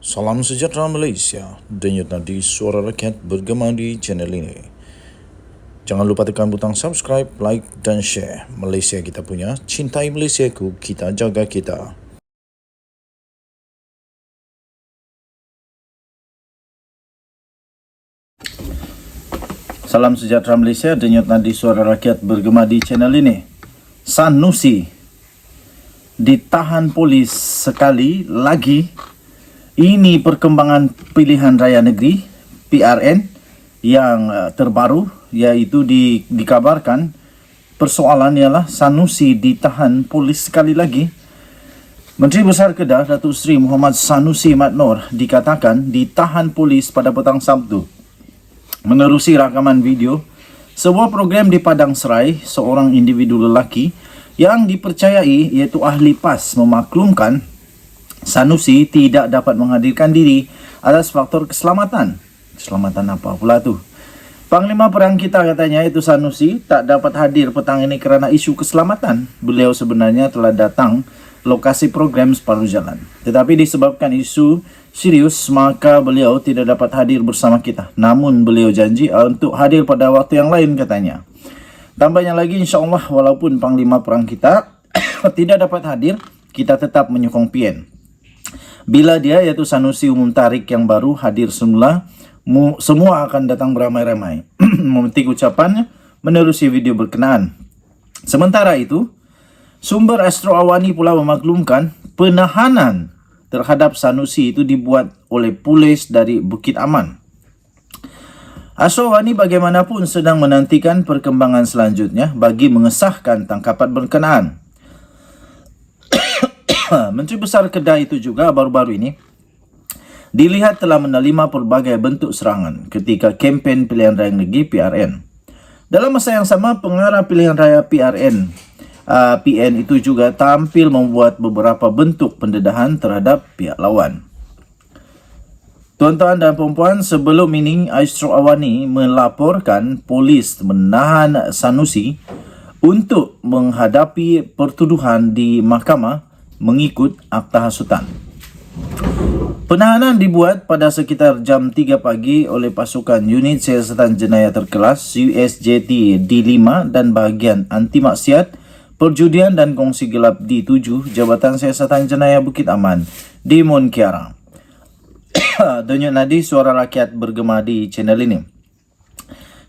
Salam sejahtera Malaysia, denyut nadi suara rakyat bergema di channel ini. Jangan lupa tekan butang subscribe, like dan share. Malaysia kita punya, cintai Malaysiaku, kita jaga kita. Salam sejahtera Malaysia, denyut nadi suara rakyat bergema di channel ini. Sanusi ditahan polis sekali lagi. Ini perkembangan pilihan raya negeri PRN yang terbaru, iaitu dikabarkan persoalan ialah Sanusi ditahan polis sekali lagi. Menteri Besar Kedah Datuk Seri Muhammad Sanusi Mat Noor dikatakan ditahan polis pada petang Sabtu. Menerusi rakaman video sebuah program di Padang Serai, seorang individu lelaki yang dipercayai iaitu ahli PAS memaklumkan Sanusi tidak dapat menghadirkan diri atas faktor keselamatan. Keselamatan apa pula tu? Panglima Perang kita katanya itu Sanusi tak dapat hadir petang ini kerana isu keselamatan. Beliau sebenarnya telah datang lokasi program separuh jalan. Tetapi disebabkan isu serius, maka beliau tidak dapat hadir bersama kita. Namun beliau janji untuk hadir pada waktu yang lain katanya. Tambahnya lagi, insyaAllah walaupun Panglima Perang kita tidak dapat hadir, kita tetap menyokong PN. Bila dia iaitu Sanusi Umum Tarik yang baru hadir semula, semua akan datang beramai-ramai. Memetik ucapannya menerusi video berkenaan. Sementara itu, sumber Astro Awani pula memaklumkan penahanan terhadap Sanusi itu dibuat oleh polis dari Bukit Aman. Astro Awani bagaimanapun sedang menantikan perkembangan selanjutnya bagi mengesahkan tangkapan berkenaan. Menteri Besar Kedah itu juga baru-baru ini dilihat telah menerima pelbagai bentuk serangan ketika kempen pilihan raya negeri PRN. Dalam masa yang sama, pengarah pilihan raya PN itu juga tampil membuat beberapa bentuk pendedahan terhadap pihak lawan. Tuan-tuan dan puan-puan, sebelum ini Astro Awani melaporkan polis menahan Sanusi untuk menghadapi pertuduhan di mahkamah mengikut akta hasutan. Penahanan dibuat pada sekitar jam 3 pagi oleh pasukan Unit Siasatan Jenayah Terkelas USJT D5 dan bahagian anti maksiat, perjudian dan kongsi gelap D7 Jabatan Siasatan Jenayah Bukit Aman di Mon Kiara. Denyut nadi suara rakyat bergema di channel ini.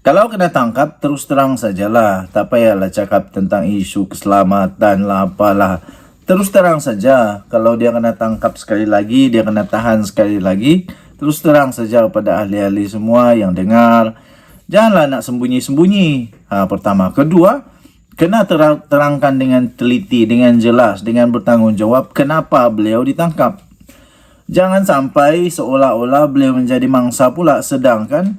Kalau kena tangkap, terus terang sajalah. Tak payahlah cakap tentang isu keselamatan lah apalah. Terus terang saja, kalau dia kena tangkap sekali lagi, dia kena tahan sekali lagi, terus terang saja pada ahli-ahli semua yang dengar. Janganlah nak sembunyi-sembunyi. Pertama. Kedua, kena terangkan dengan teliti, dengan jelas, dengan bertanggungjawab kenapa beliau ditangkap. Jangan sampai seolah-olah beliau menjadi mangsa pula, sedangkan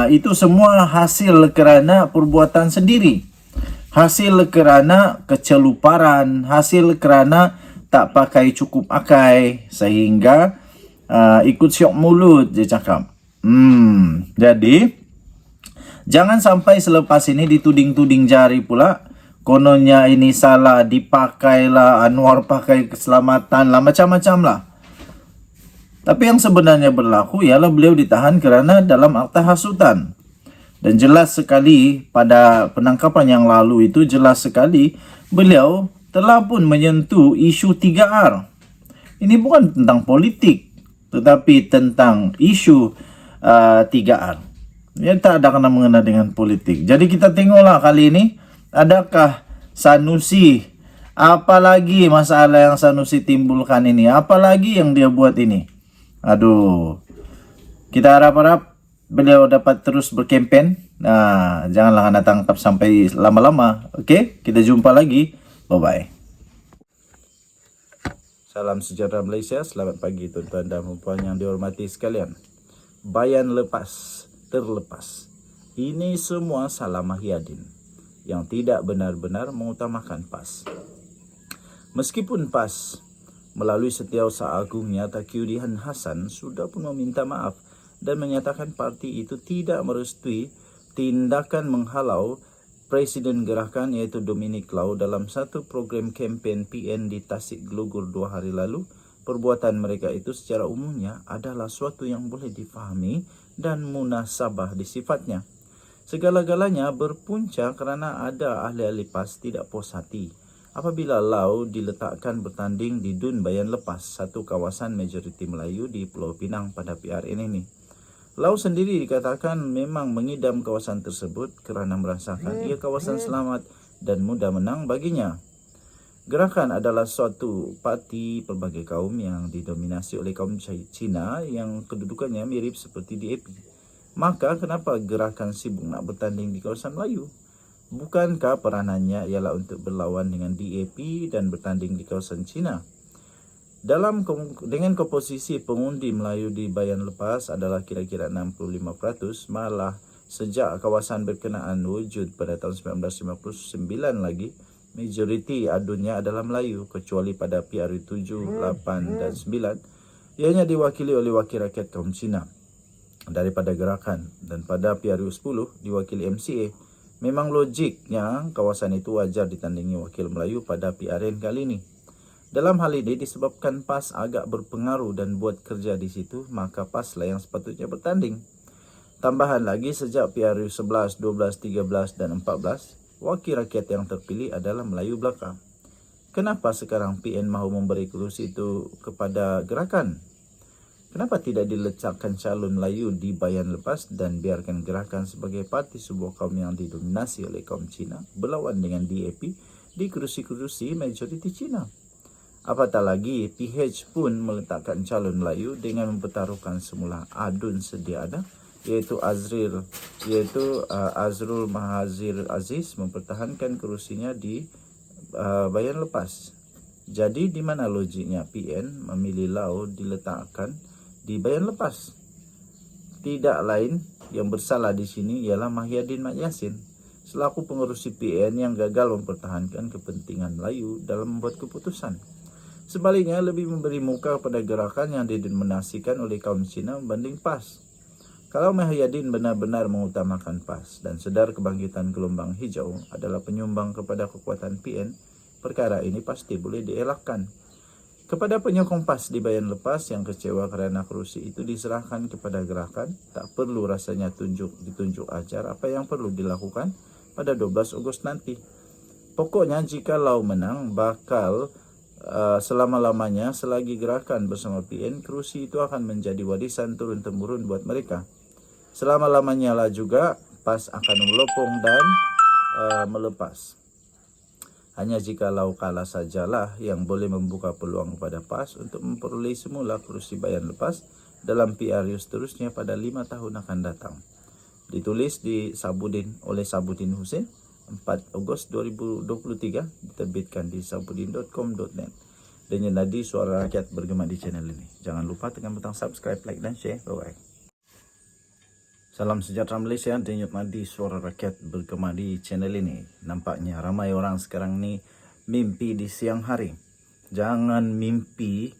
itu semua hasil kerana perbuatan sendiri. Hasil kerana keceluparan, hasil kerana tak pakai cukup akai, sehingga ikut syok mulut dia cakap. Jadi, jangan sampai selepas ini dituding-tuding jari pula. Kononnya ini salah, dipakailah, Anwar pakai keselamatan lah, macam-macam lah. Tapi yang sebenarnya berlaku ialah beliau ditahan kerana dalam akta hasutan. Dan jelas sekali pada penangkapan yang lalu itu jelas sekali beliau telah pun menyentuh isu 3R. Ini bukan tentang politik tetapi tentang isu 3R. Ia tak ada kena mengena dengan politik. Jadi kita tengoklah kali ini adakah Sanusi, apalagi masalah yang Sanusi timbulkan ini, apalagi yang dia buat ini. Aduh. Kita harap-harap beliau dapat terus berkempen. Janganlah anda tangkap sampai lama-lama. Okey, kita jumpa lagi. Bye-bye. Salam sejahtera Malaysia. Selamat pagi tuan-tuan dan puan yang dihormati sekalian. Bayan lepas, terlepas. Ini semua salah Mahyadin yang tidak benar-benar mengutamakan PAS. Meskipun PAS melalui Setiausaha Agungnya Taqiyuddin Hasan sudah pun meminta maaf dan menyatakan parti itu tidak merestui tindakan menghalau Presiden Gerakan iaitu Dominic Lau dalam satu program kempen PN di Tasik Gelugor 2 hari lalu Perbuatan mereka itu secara umumnya adalah suatu yang boleh difahami dan munasabah di sifatnya. Segala-galanya berpunca kerana ada ahli-ahli PAS tidak puas hati apabila Lau diletakkan bertanding di Dun Bayan Lepas, satu kawasan majoriti Melayu di Pulau Pinang pada PRN ini. Lau sendiri dikatakan memang mengidam kawasan tersebut kerana merasakan ia kawasan selamat dan mudah menang baginya. Gerakan adalah suatu parti pelbagai kaum yang didominasi oleh kaum Cina yang kedudukannya mirip seperti DAP. Maka kenapa gerakan sibuk nak bertanding di kawasan Melayu? Bukankah peranannya ialah untuk berlawan dengan DAP dan bertanding di kawasan Cina? Dengan komposisi pengundi Melayu di Bayan Lepas adalah kira-kira 65%, malah sejak kawasan berkenaan wujud pada tahun 1959 lagi, majoriti adunnya adalah Melayu, kecuali pada PRU 7, 8 dan 9. Ianya diwakili oleh wakil rakyat kaum Cina daripada gerakan, dan pada PRU 10 diwakili MCA. Memang logiknya kawasan itu wajar ditandingi wakil Melayu pada PRN kali ini. Dalam hal ini disebabkan PAS agak berpengaruh dan buat kerja di situ, maka PAS lah yang sepatutnya bertanding. Tambahan lagi, sejak PRU 11, 12, 13 dan 14, wakil rakyat yang terpilih adalah Melayu belaka. Kenapa sekarang PN mahu memberi kerusi itu kepada gerakan? Kenapa tidak diletakkan calon Melayu di Bayan Lepas dan biarkan gerakan sebagai parti sebuah kaum yang didominasi oleh kaum Cina berlawan dengan DAP di kerusi-kerusi majoriti Cina? Apatah lagi, PH pun meletakkan calon Melayu dengan mempertaruhkan semula adun sedia ada, iaitu Azrul Mahazir Aziz mempertahankan kerusinya di Bayan Lepas. Jadi di mana logiknya PN memilih Lau diletakkan di Bayan Lepas? Tidak lain yang bersalah di sini ialah Mahyadin Mat Yassin selaku pengerusi PN yang gagal mempertahankan kepentingan Melayu dalam membuat keputusan. Sebaliknya, lebih memberi muka pada gerakan yang didominasikan oleh kaum Cina membanding PAS. Kalau Mahyadin benar-benar mengutamakan PAS dan sedar kebangkitan gelombang hijau adalah penyumbang kepada kekuatan PN, perkara ini pasti boleh dielakkan. Kepada penyokong PAS di Bayan Lepas yang kecewa kerana kerusi itu diserahkan kepada gerakan, tak perlu rasanya ditunjuk ajar apa yang perlu dilakukan pada 12 Ogos nanti. Pokoknya jika Lau menang, bakal selama-lamanya selagi gerakan bersama PN, kerusi itu akan menjadi warisan turun-temurun buat mereka. Selama-lamanya lah juga PAS akan melopong dan melepas. Hanya jika Lau kalah sajalah yang boleh membuka peluang kepada PAS untuk memperoleh semula kerusi Bayan Lepas dalam PRU seterusnya pada 5 tahun akan datang. Ditulis oleh Sabudin Hussein, 4 Ogos 2023, diterbitkan di sabudin.com.net. Dan Nadi, suara rakyat bergema di channel ini. Jangan lupa tekan butang subscribe, like dan share. Bye-bye. Salam sejahtera Malaysia, Denyut Nadi, suara rakyat bergema di channel ini. Nampaknya ramai orang sekarang ni mimpi di siang hari. Jangan mimpi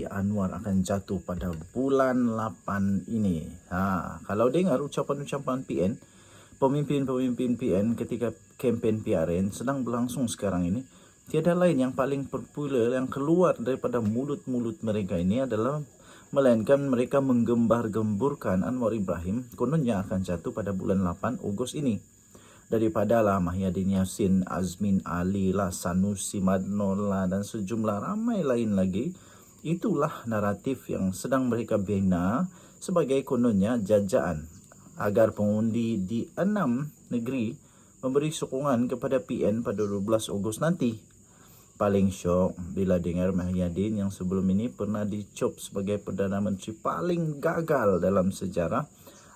Anwar akan jatuh pada bulan 8 ini. Kalau dengar ucapan-ucapan PN, pemimpin-pemimpin PN ketika kempen PRN sedang berlangsung sekarang ini, tiada lain yang paling popular yang keluar daripada mulut-mulut mereka ini adalah melainkan mereka menggembar-gemburkan Anwar Ibrahim kononnya akan jatuh pada bulan 8 Ogos ini. Daripada lah Mahyadin Yassin, Azmin Ali lah, Sanusi Madno lah, dan sejumlah ramai lain lagi. Itulah naratif yang sedang mereka bina sebagai kononnya jajaan agar pengundi di 6 negeri memberi sokongan kepada PN pada 12 Ogos nanti. Paling syok bila dengar Mahyadin yang sebelum ini pernah dicop sebagai Perdana Menteri paling gagal dalam sejarah,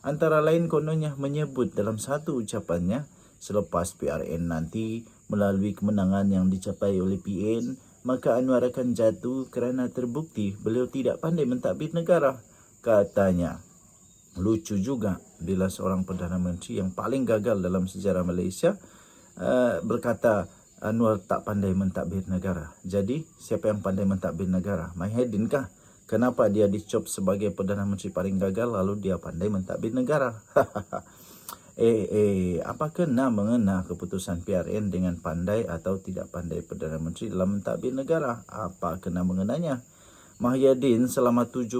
antara lain kononnya menyebut dalam satu ucapannya, selepas PRN nanti melalui kemenangan yang dicapai oleh PN, maka Anwar akan jatuh kerana terbukti beliau tidak pandai mentadbir negara, katanya. Lucu juga bila seorang Perdana Menteri yang paling gagal dalam sejarah Malaysia berkata Anwar tak pandai mentadbir negara. Jadi siapa yang pandai mentadbir negara? Mahyadin kah? Kenapa dia dicop sebagai Perdana Menteri paling gagal lalu dia pandai mentadbir negara? Apa kena mengena keputusan PRN dengan pandai atau tidak pandai Perdana Menteri dalam mentadbir negara? Apa kena mengenanya? Mahyadin selama 17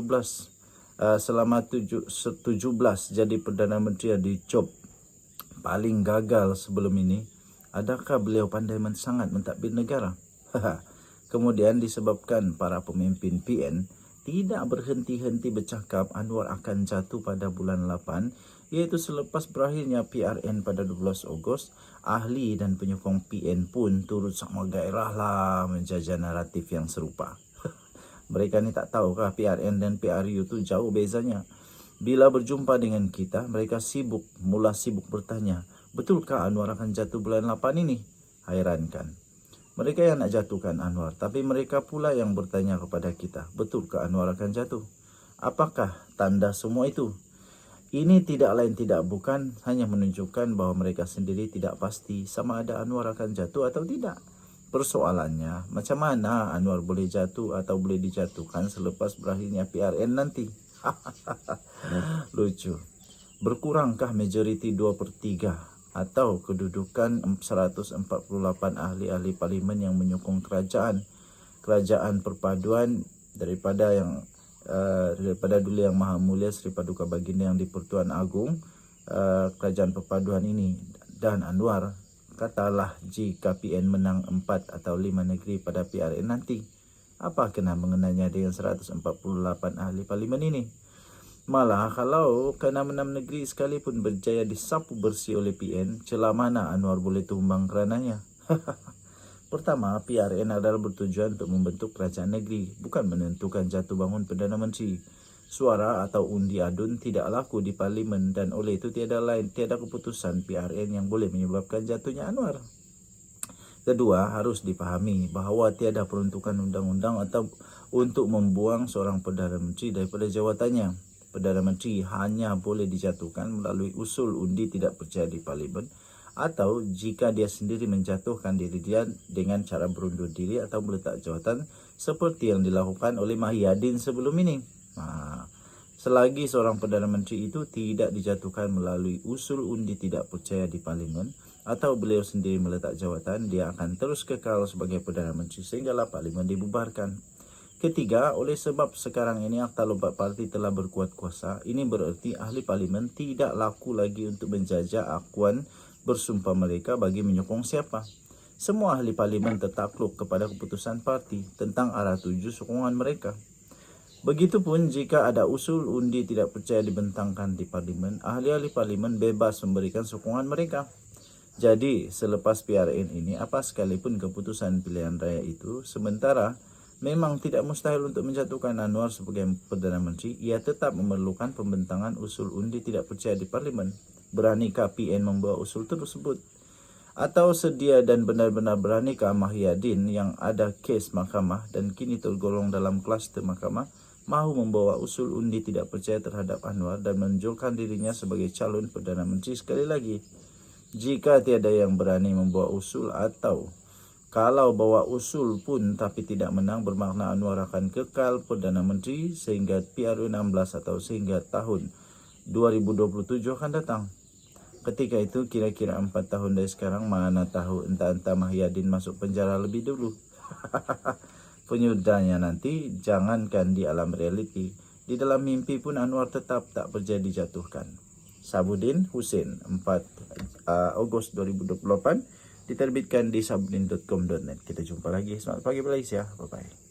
jadi Perdana Menteri yang dicop paling gagal sebelum ini. Adakah beliau pandai sangat mentadbir negara? Kemudian disebabkan para pemimpin PN tidak berhenti-henti bercakap Anwar akan jatuh pada bulan 8, iaitu selepas berakhirnya PRN pada 12 Ogos, ahli dan penyokong PN pun turut sama gairahlah menjajah naratif yang serupa. Mereka ni tak tahukah PRN dan PRU tu jauh bezanya? Bila berjumpa dengan kita, mereka mula sibuk bertanya, betulkah Anwar akan jatuh bulan 8 ini? Hairankan. Mereka yang nak jatuhkan Anwar, tapi mereka pula yang bertanya kepada kita, betulkah Anwar akan jatuh? Apakah tanda semua itu? Ini tidak lain tidak bukan hanya menunjukkan bahawa mereka sendiri tidak pasti sama ada Anwar akan jatuh atau tidak. Persoalannya, macam mana Anwar boleh jatuh atau boleh dijatuhkan selepas berakhirnya PRN nanti? Lucu. Berkurangkah majoriti 2/3 atau kedudukan 148 ahli-ahli parlimen yang menyokong kerajaan perpaduan daripada dulu yang Maha Mulia Seri Paduka Baginda yang di-Pertuan Agong, kerajaan perpaduan ini, dan Anwar, katalah jika PN menang 4 atau 5 negeri pada PRN nanti, apa kena mengenanya dengan 148 ahli parlimen ini? Malah kalau ke-6 negeri sekalipun berjaya disapu bersih oleh PN, celah mana Anwar boleh tumbang kerananya? Pertama, PRN adalah bertujuan untuk membentuk kerajaan negeri, bukan menentukan jatuh bangun Perdana Menteri. Suara atau undi adun tidak laku di parlimen dan oleh itu tiada keputusan PRN yang boleh menyebabkan jatuhnya Anwar. Kedua, harus dipahami bahawa tiada peruntukan undang-undang atau untuk membuang seorang Perdana Menteri daripada jawatannya. Perdana Menteri hanya boleh dijatuhkan melalui usul undi tidak percaya di parlimen atau jika dia sendiri menjatuhkan diri dia dengan cara berundur diri atau meletak jawatan seperti yang dilakukan oleh Mahyadin sebelum ini. Selagi seorang Perdana Menteri itu tidak dijatuhkan melalui usul undi tidak percaya di parlimen atau beliau sendiri meletak jawatan, dia akan terus kekal sebagai Perdana Menteri sehinggalah parlimen dibubarkan. Ketiga, oleh sebab sekarang ini Akta Lompat Parti telah berkuat kuasa, ini bererti ahli parlimen tidak laku lagi untuk menjajah akuan bersumpah mereka bagi menyokong siapa. Semua ahli parlimen tertakluk kepada keputusan parti tentang arah tuju sokongan mereka. Begitupun jika ada usul undi tidak percaya dibentangkan di parlimen, ahli-ahli parlimen bebas memberikan sokongan mereka. Jadi, selepas PRN ini, apa sekalipun keputusan pilihan raya itu, sementara memang tidak mustahil untuk menjatuhkan Anwar sebagai Perdana Menteri, ia tetap memerlukan pembentangan usul undi tidak percaya di parlimen. Beranikah PN membawa usul tersebut? Atau sedia dan benar-benar beranikah Mahyadin yang ada kes mahkamah dan kini tergolong dalam kluster mahkamah mahu membawa usul undi tidak percaya terhadap Anwar dan menunjukkan dirinya sebagai calon Perdana Menteri sekali lagi? Jika tiada yang berani membawa usul atau kalau bawa usul pun tapi tidak menang, bermakna Anwar akan kekal Perdana Menteri sehingga PRU 16 atau sehingga tahun 2027 akan datang. Ketika itu kira-kira 4 tahun dari sekarang, mana tahu entah-entah Mahyadin masuk penjara lebih dulu. Penyudahnya nanti jangankan di alam realiti, di dalam mimpi pun Anwar tetap tak berjaya dijatuhkan. Sabudin Hussein, 4 Ogos 2028, diterbitkan di sabudin.com.net. Kita jumpa lagi. Selamat pagi Malaysia. Bye-bye.